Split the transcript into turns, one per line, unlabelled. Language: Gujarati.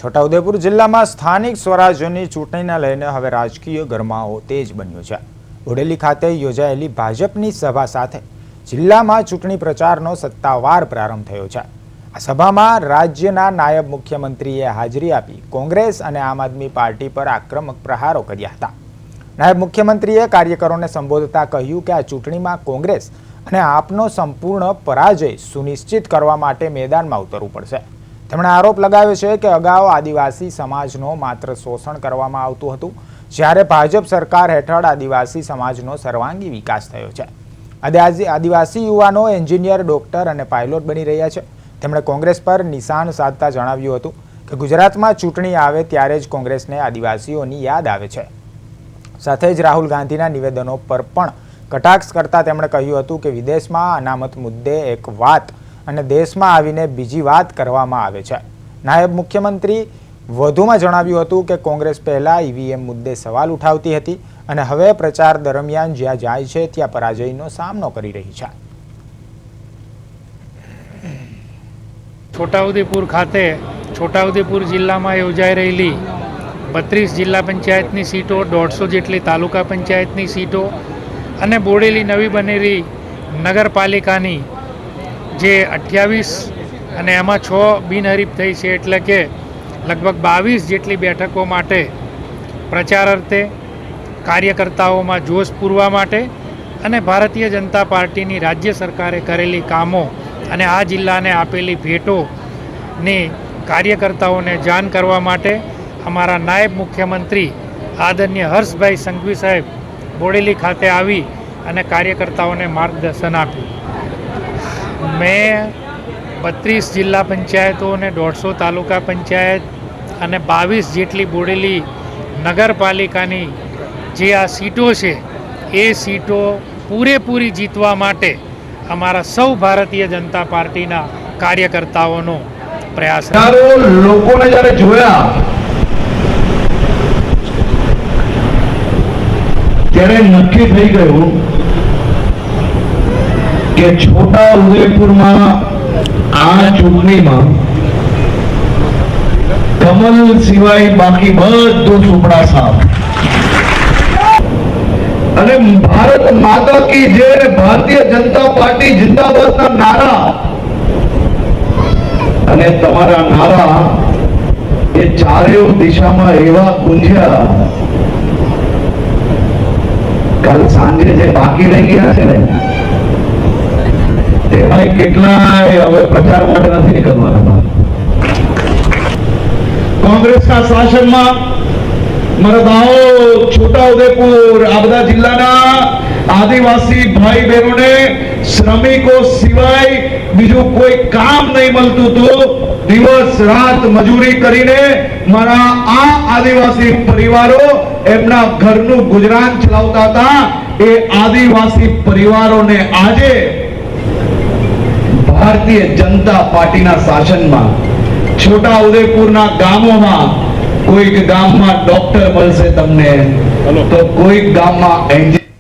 છોટાઉદેપુર જિલ્લામાં સ્થાનિક સ્વરાજ્યની ચૂંટણીને લઈને હવે રાજકીય ગરમાવો તેજ બન્યો છે। બોડેલી ખાતે યોજાયેલી ભાજપની સભા સાથે જિલ્લામાં ચૂંટણી પ્રચારનો સત્તાવાર પ્રારંભ થયો છે। આ સભામાં રાજ્યના નાયબ મુખ્યમંત્રીએ હાજરી આપી કોંગ્રેસ અને આમ આદમી પાર્ટી પર આક્રમક પ્રહારો કર્યા હતા। નાયબ મુખ્યમંત્રીએ કાર્યકરોને સંબોધતા કહ્યું કે આ ચૂંટણીમાં કોંગ્રેસ અને આપનો સંપૂર્ણ પરાજય સુનિશ્ચિત કરવા માટે મેદાનમાં ઉતરવું પડશે। તેમણે આરોપ લગાવ્યો છે કે અગાઉ આદિવાસી સમાજનો માત્ર શોષણ કરવામાં આવતું હતું, જ્યારે ભાજપ સરકાર હેઠળ આદિવાસી સમાજનો સર્વાંગી વિકાસ થયો છે। આદિવાસી યુવાનો એન્જિનિયર, ડોક્ટર અને પાયલોટ બની રહ્યા છે। તેમણે કોંગ્રેસ પર નિશાન સાધતા જણાવ્યું હતું કે ગુજરાતમાં ચૂંટણી આવે ત્યારે જ કોંગ્રેસને આદિવાસીઓની યાદ આવે છે। સાથે જ રાહુલ ગાંધીના નિવેદનો પર પણ કટાક્ષ કરતા તેમણે કહ્યું હતું કે વિદેશમાં અનામત મુદ્દે એક વાત અને દેશમાં આવીને બીજી વાત કરવામાં આવે છે। નાયબ મુખ્યમંત્રી વધુમાં જણાવ્યું હતું કે કોંગ્રેસ પહેલા ઈવીએમ મુદ્દે સવાલ ઉઠાવતી હતી અને હવે પ્રચાર દરમિયાન જ્યાં જાય છે ત્યાં પરાજયનો સામનો કરી રહી છે।
છોટાઉદેપુર ખાતે છોટાઉદેપુર જિલ્લામાં યોજાઈ રહેલી 32 જિલ્લા પંચાયતની સીટો, 150 જેટલી તાલુકા પંચાયતની સીટો અને બોડેલી નવી બનેલી નગરપાલિકાની જે 28 અને એમાં 6 બિનહરીફ થઈ છે, એટલે કે લગભગ 22 જેટલી બેઠકો માટે પ્રચાર અર્થે, કાર્યકર્તાઓમાં જોશ પૂરવા માટે અને ભારતીય જનતા પાર્ટીની રાજ્ય સરકારે કરેલી કામો અને આ જિલ્લાને આપેલી ભેટોની કાર્યકર્તાઓને જાણ કરવા માટે અમારા નાયબ મુખ્યમંત્રી આદરણીય હર્ષભાઈ સંઘવી સાહેબ બોડેલી ખાતે આવી અને કાર્યકર્તાઓને માર્ગદર્શન આપ્યું। મેં 32 જિલ્લા પંચાયતો અને 150 તાલુકા પંચાયત અને 22 જેટલી બોડેલી નગરપાલિકાની જે આ સીટો છે એ સીટો પૂરેપૂરી જીતવા માટે અમારા સૌ ભારતીય જનતા પાર્ટીના કાર્યકર્તાઓનો પ્રયાસ
લોકોને જ્યારે જોયા ત્યારે નક્કી થઈ ગયું કે છોટાઉદેપુરમાં આ ચૂંટણીમાં કમલ સિવાય બાકી બધું સુપડા સાફ અને ભારત માતા કી જય, ભારતીય જનતા પાર્ટી જિંદાબાદના નારા અને તમારા નારા એ ચારેય દિશામાં એવા ગુંજ્યા। કાલ સાંજે જે બાકી રહી ગયા છે ને તેમાં કેટલાય હવે પ્રચાર માટે નથી નીકળવાના। કોંગ્રેસના શાસનમાં મારા દાહોદ, છોટાઉદેપુર આ બધા જિલ્લાના આદિવાસી ભાઈ બહેનોને શ્રમિકો સિવાય બીજું કોઈ કામ નહીં મળતું હતું। દિવસ રાત મજૂરી કરીને મારા આ આદિવાસી પરિવારો એમના ઘરનું ગુજરાન ચલાવતા હતા। એ આદિવાસી પરિવારોને આજે ભારતીય જનતા પાર્ટીના શાસનમાં છોટાઉદેપુરના ગામોમાં કોઈક ગામમાં ડોક્ટર મળશે તમને, તો કોઈક ગામમાં એન્જિનિયર